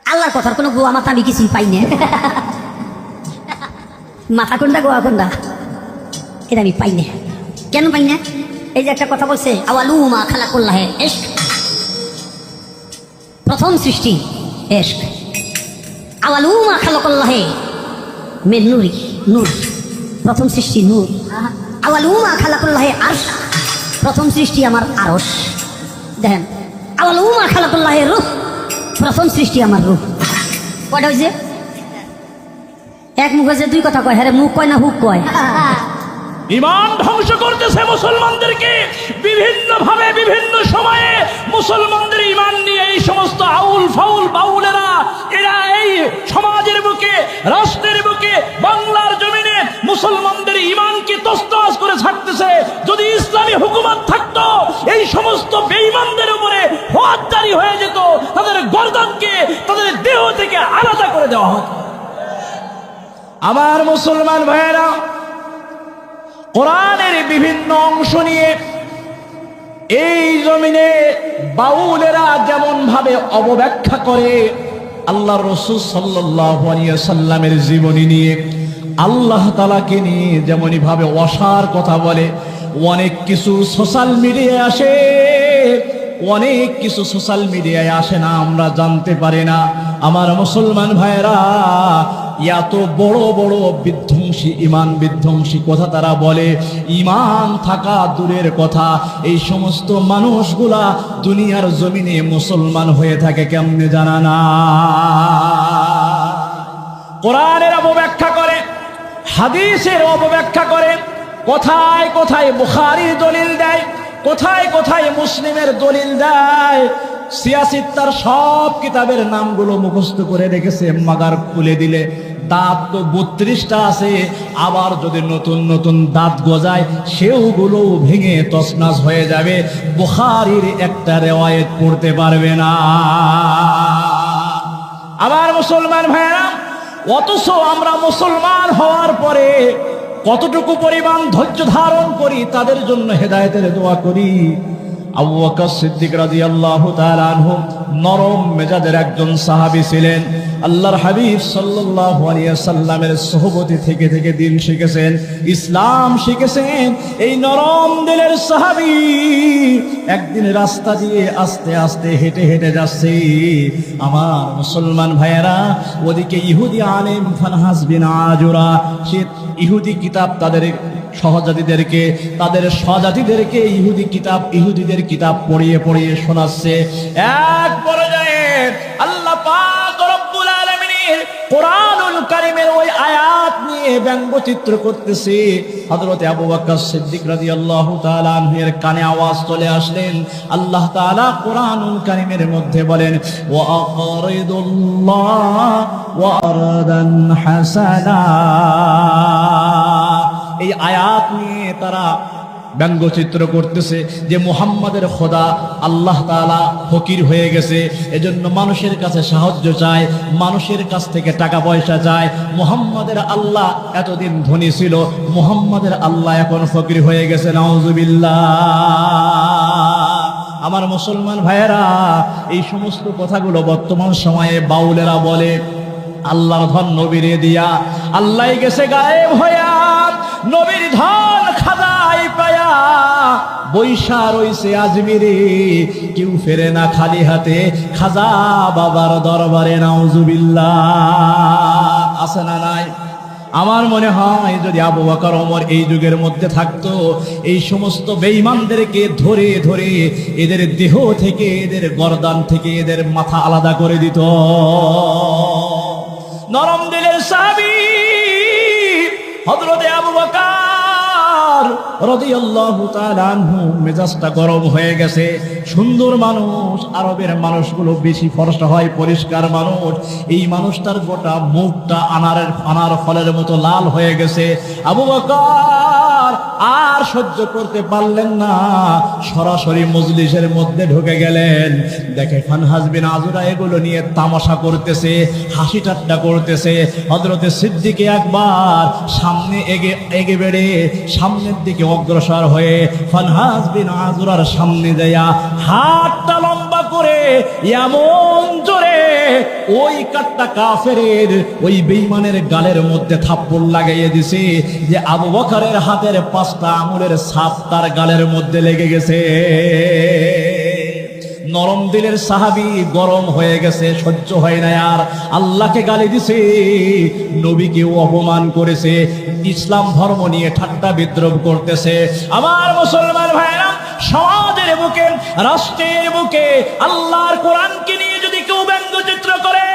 আল্লাহর কথার কোনো গোয়া মাথা আমি কিছুই পাই না। মাথা কোনটা গোয়া কোনটা এটা আমি পাই না। কেন পাই না? এই যে একটা কথা বলছে আওয়ালুমা খালাকুল্লাহে ইশক, প্রথম সৃষ্টি ইশক। আওয়ালুমা খালাকুল্লাহে মিন নূরি, নূর, প্রথম সৃষ্টি নূর। আওয়ালুমা খালাকুল্লাহে আরশ, প্রথম সৃষ্টি আমার আরশ। দেখেন আওয়ালুমা খালাকুল্লাহে রূহ, প্রথম সৃষ্টি আমার রূহ। কয়টা হয়েছে? এক মুখ হয়েছে, দুই কথা কয়। হ্যাঁ মুখ কয় না হুক কয়? ইমান ধ্বংস করতেছে মুসলমানদেরকে বিভিন্ন ভাবে বিভিন্ন সময়ে। মুসলমানদের ইমান নিয়ে এই সমস্ত আউল ফাউল বাউলেরা এরা এই সমাজের বুকে, রাষ্ট্রের বুকে, বাংলার জমিনে মুসলমানদের ইমানকে তছনছ করে ছাড়তেছে। যদি ইসলামী হুকুমত থাকতো এই সমস্ত বেঈমানদের উপরে ফৌজদারি হয়ে যেত, তাদের গর্দানকে তাদের দেহ থেকে আলাদা করে দেওয়া হতো। আমার মুসলমান ভাইয়েরা, কোরআনের বিভিন্ন অংশ নিয়ে এই জমিনে বাউলেরা যেমন ভাবে অবব্যাখ্যা করে, আল্লাহর রাসূল সাল্লাল্লাহু আলাইহি ওয়াসাল্লামের জীবনী নিয়ে, আল্লাহ তাআলাকে নিয়ে যেমনই ভাবে অসার কথা বলে। অনেক কিছু সোশ্যাল মিডিয়ায় আসে, অনেক কিছু সোশ্যাল মিডিয়ায় আসে না, আমরা জানতে পারি না। আমার মুসলমান ভাইয়েরা, এত বড় বড় বিধ্বংসী, ইমান বিধ্বংসী কথা তারা বলে। ইমান থাকা দূরের কথা, এই সমস্ত মানুষগুলা দুনিয়ার জমিনে মুসলমান হয়ে থাকে কেমনে জানা না। কোরআনের অপব্যাখ্যা করে, হাদিসের অপব্যাখ্যা করে, কোথায় কোথায় বুখারীর দলিল দেয়, কোথায় কোথায় মুসলিমের দলিল দেয়। সিয়াসিত্তার সব কিতাবের নামগুলো মুখস্থ করে রেখেছে, মাগার খুলে দিলে দাঁত তো 32টা আছে। আবার যদি নতুন নতুন দাঁত গজায় সেওগুলো ভেঙে তছনছ হয়ে যাবে, বুখারীর একটা রিওয়ায়াত পড়তে পারবে না। আমার মুসলমান ভাইরা, অথচ আমরা মুসলমান হওয়ার পরে কতটুকু পরিমাণ ধৈর্য ধারণ করি, তাদের জন্য হেদায়েতের দোয়া করি। আবু বকর সিদ্দিক রাদিয়াল্লাহু তাআলা আনহু নরম মেজাজের একজন সাহাবী ছিলেন। আল্লাহর হাবিব সাল্লাল্লাহু আলাইহি ওয়াসাল্লামের সোহবতে থেকে থেকে দিন শিখেছেন, ইসলাম শিখেছেন। এই নরম দিলের সাহাবী একদিন রাস্তা দিয়ে আস্তে আস্তে হেঁটে হেঁটে যাচ্ছে। আমার মুসলমান ভাইয়েরা, ওদিকে ইহুদি আলেম ফানহাস বিন আজুরা, সে ইহুদি কিতাব তাদের সহজাতিদেরকে, তাদের স্বজাতিদেরকে ইহুদি কিতাব, ইহুদিদের কিতাব পড়িয়ে পড়িয়ে শোনাচ্ছে। এক পর্যায়ে আল্লাহ পাক রব্বুল আলামিনের কোরআনুল কারীমের ওই আয়াত নিয়ে ব্যঙ্গচিত্র করতেছে। হযরত আবু বকর সিদ্দিক রাদিয়াল্লাহু তাআলা আনহুর কানে আওয়াজ চলে আসলেন। আল্লাহ তাআলা কোরআনুল কারীমের মধ্যে বলেন, ওয়া আকরিদুল্লাহ ওয়া আরদান হাসানা। এই আয়াত নিয়ে তারা ব্যঙ্গচিত্র করতেছে যে মুহাম্মাদের খোদা আল্লাহ তাআলা ফকির হয়ে গেছে, এজন্য মানুষের কাছে সাহায্য চায়, মানুষের কাছ থেকে টাকা পয়সা চায়। মুহাম্মাদের আল্লাহ এতদিন ধনী ছিল, মুহাম্মাদের আল্লাহ এখন ফকির হয়ে গেছে। নাউজুবিল্লাহ। আমার মুসলমান ভাইয়েরা, এই সমস্ত কথাগুলো বর্তমান সময়ে বাউলেরা বলে। আল্লাহর ধন নবীরে দিয়া, আল্লাহ গেছে গায়েব হইয়া, নবীর ধন খাজাই পায়া বৈশা রইছে আজমিরে, কেউ ফেরে না খালি হাতে খাজা বাবার দরবারে। নাউজুবিল্লাহ। আছে না নাই? আমার মনে হয় যদি আবু বকর ওমর এই যুগের মধ্যে থাকতো, এই সমস্ত বেঈমানদেরকে ধরে ধরে এদের দেহ থেকে, এদের গর্দান থেকে এদের মাথা আলাদা করে দিত। নরম দিলের সাহাবী হযরত আবু বকর রাদিয়াল্লাহু তাআলা আনহু মেজাজটা গরম হয়ে গেছে। সুন্দর মানুষ, আরবের মানুষগুলো বেশি ফর্সা হয়, পরিষ্কার মানুষ। এই মানুষটার গোটা মুখটা আনার ফলের মতো লাল হয়ে গেছে। আবু বকর আর সহ্য করতে পারলেন না, সরাসরি মজলিসের মধ্যে ঢুকে গেলেন। দেখে ফানহাস বিন আজুরা এগুলো নিয়ে তামাশা করতেছে, হাসি ঠাট্টা করতেছে। হযরতে সিদ্দিক একবার সামনে এগে বেড়ে সামনের দিকে অগ্রসর হয়ে ফানহাস বিন আজুরার সামনে যাইয়া হাতটা লম্বা করে এমন জোরে ওই কাট্টা কাফেরের ওই বেঈমানের গালের মধ্যে থাপ্পড় লাগাইয়ে দিছে যে আবু বকরের হাতের 5টা আঙুলের ছাপ তার গালের মধ্যে লেগে গেছে। নরম দিলের সাহাবী গরম হয়ে গেছে, সহ্য হয় না আর, আল্লাহকে গালি দিছে, নবীকে অপমান করেছে, ইসলাম ধর্ম নিয়ে ঠাট্টা বিদ্রোহ করতেছে। আমার মুসলমান ভাইরা, সমাজের বুকে, রাষ্ট্রের বুকে আল্লাহর কোরআনকে নিয়ে যদি কেউ ব্যঙ্গচিত্র করে,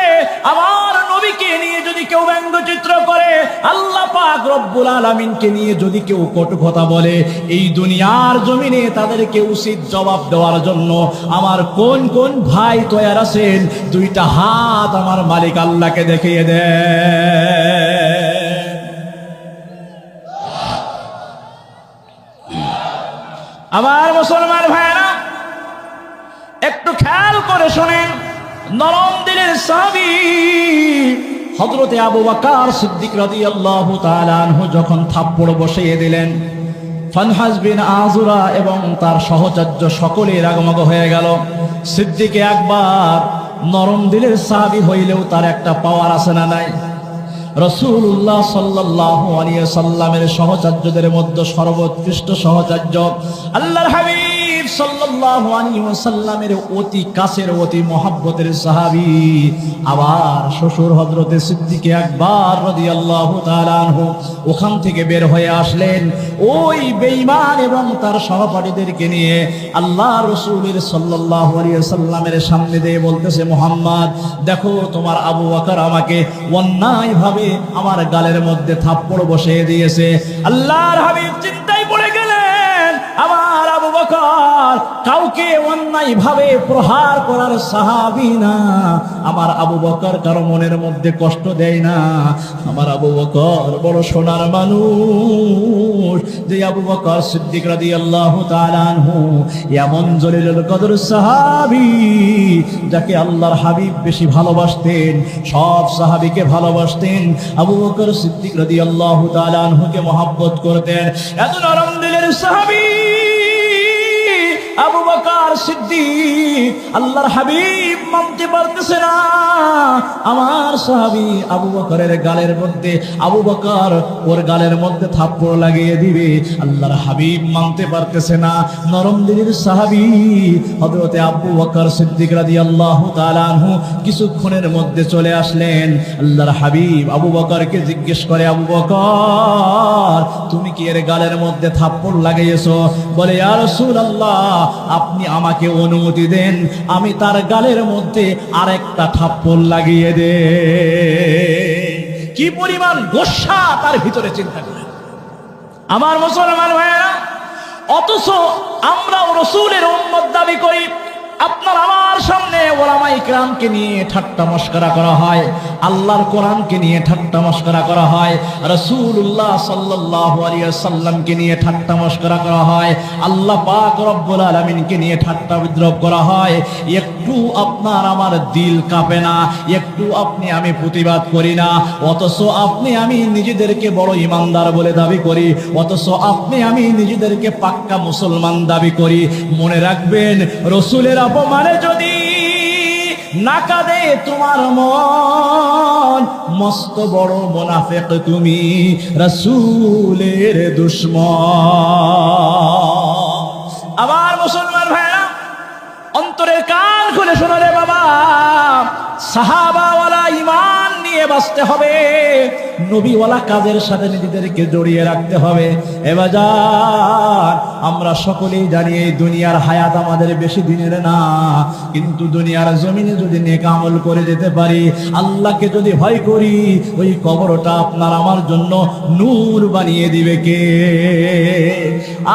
আমার নবীকে নিয়ে যদি কেউ ব্যঙ্গচিত্র করে, আল্লাহ পাক রব্বুল আলামিনকে নিয়ে যদি কেউ কটু কথা বলে, এই দুনিয়ার জমিনে তাদেরকে উচিত জবাব দেওয়ার জন্য আমার কোন কোন ভাই তৈয়ার আছেন? 2টা হাত আমার মালিক আল্লাহকে দেখিয়ে দেয়। আমার মুসলমান ভাইরা, একটু খেয়াল করে শোনেন, নরম দিলের সাহাবী হযরতে আবু বকর সিদ্দিক রাদিয়াল্লাহু তাআলা আনহু যখন থাপ্পড় বসিয়ে দিলেন, ফানহাস বিন আযুরা এবং তার সহচর্য সকলেই রাগমগ হয়ে গেল। সিদ্দিক একবার নরম দিলের সাহাবী হইলেও তার একটা পাওয়ার আছে না নাই? রাসূলুল্লাহ সাল্লাল্লাহু আলাইহি সাল্লামের সহচর্যদের মধ্যে সর্বোৎকৃষ্ট সহচর্য আল্লাহর হাবিব সাল্লাল্লাহু আলাইহি ওয়াসাল্লামের অতি কাছের, অতি মহব্বতের সাহাবী। আবার শ্বশুর হযরতে সিদ্দিক আকবর রাদিয়াল্লাহু তাআলা আনহু ওখান থেকে বের হয়ে আসলেন ওই বেঈমান এবং তার সহপাঠীদেরকে নিয়ে। আল্লাহ রাসূলের সাল্লাল্লাহু আলাইহি ওয়াসাল্লামের সামনে দিয়ে বলতেছে, মুহাম্মদ দেখো, তোমার আবু বকর আমাকে অন্যায়ভাবে আমার গালের মধ্যে থাপ্পড় বসিয়ে দিয়েছে। আল্লাহর হাবিব চিন্তায় পড়ে গেলেন, আমার আবু বকর কাউকে অন্যায়ভাবে প্রহার করার সাহাবী না, আমার আবু বকর কারো মনের মধ্যে কষ্ট দেয় না, আমার আবু বকর বড় সোনার মানুষ। যে আবু বকর সিদ্দিক রাদিয়াল্লাহু তাআলা আনহু এমন জলিলুল কদর সাহাবী, যাকে আল্লাহর হাবিব বেশি ভালোবাসতেন, সব সাহাবীকে ভালোবাসতেন, আবু বকর সিদ্দিক রাদিয়াল্লাহু তাআলা আনহুকে মহব্বত করতেন। এত নরম দিলের সাহাবী আবু বকর সিদ্দিক, আল্লাহর হাবিব মানতে পারতেছে না আমার সাহাবী আবু বকরের গালের মধ্যে, আবু বকর ওর গালের মধ্যে থাপ্পড় লাগিয়ে দিবে, আল্লাহর হাবিব মানতে পারতেছে না। নরম দিলের সাহাবী হযরতে আবু বকর সিদ্দিক রাদিয়াল্লাহু তাআলা আনহু কিছুক্ষণের মধ্যে চলে আসলেন। আল্লাহর হাবিব আবু বকরকে জিজ্ঞেস করে, আবু বকর তুমি কি এর গালের মধ্যে থাপ্পড় লাগাইয়েছো? বলে, ইয়া রাসূলুল্লাহ আপনি আমাকে অনুমতি দেন, আমি তার গালের মধ্যে আরেকটা থাপ্পড় লাগিয়ে দে। কি পরিমাণ গোসা তার ভিতরে, চিন্তা করেন আমার মুসলমান ভাইয়েরা। অথচ আমরাও রাসূলের উম্মত দাবি করি। আপনার আমার সামনে ওলামায়ে কেরামকে নিয়ে ঠাট্টা মশকরা করা হয়, আল্লাহর কোরআনকে নিয়ে ঠাট্টা মশকরা করা হয়, রাসূলুল্লাহ সাল্লাল্লাহু আলাইহি ওয়াসাল্লামকে নিয়ে ঠাট্টা মশকরা করা হয়, আল্লাহ পাক রব্বুল আলামিনকে নিয়ে ঠাট্টা বিদ্রূপ করা হয়। একটু আপনার আমার দিল কাঁপে না, একটু আপনি আমি প্রতিবাদ করি না। অথচ আপনি আমি নিজেদেরকে বড় ইমানদার বলে দাবি করি, অথচ আপনি আমি নিজেদেরকে পাক্কা মুসলমান দাবি করি। মনে রাখবেন, রাসূলের অপমানে যদি না কাঁদে তোমার মন, মস্ত বড় মুনাফিক তুমি, রাসূলের দুশমন। আমার মুসলমান ভাইরা, অন্তরের কান খুলে শোনো রে বাবা, সাহাবাওয়ালা ঈমান নিয়ে বাঁচতে হবে, নবীওয়ালা কাজের সাথে নিজেদেরকে জড়িয়ে রাখতে হবে। এবার আমরা সকলেই জানি এই দুনিয়ার হায়াত আমাদের বেশি দিনের না, কিন্তু দুনিয়ার জমিনে যদি নেক আমল করে যেতে পারি, আল্লাহকে যদি ভয় করি, ওই কবরটা আপনার আমার জন্য নূর বানিয়ে দিবে কে?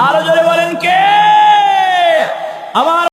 আর জোরে বলেন কে? আমার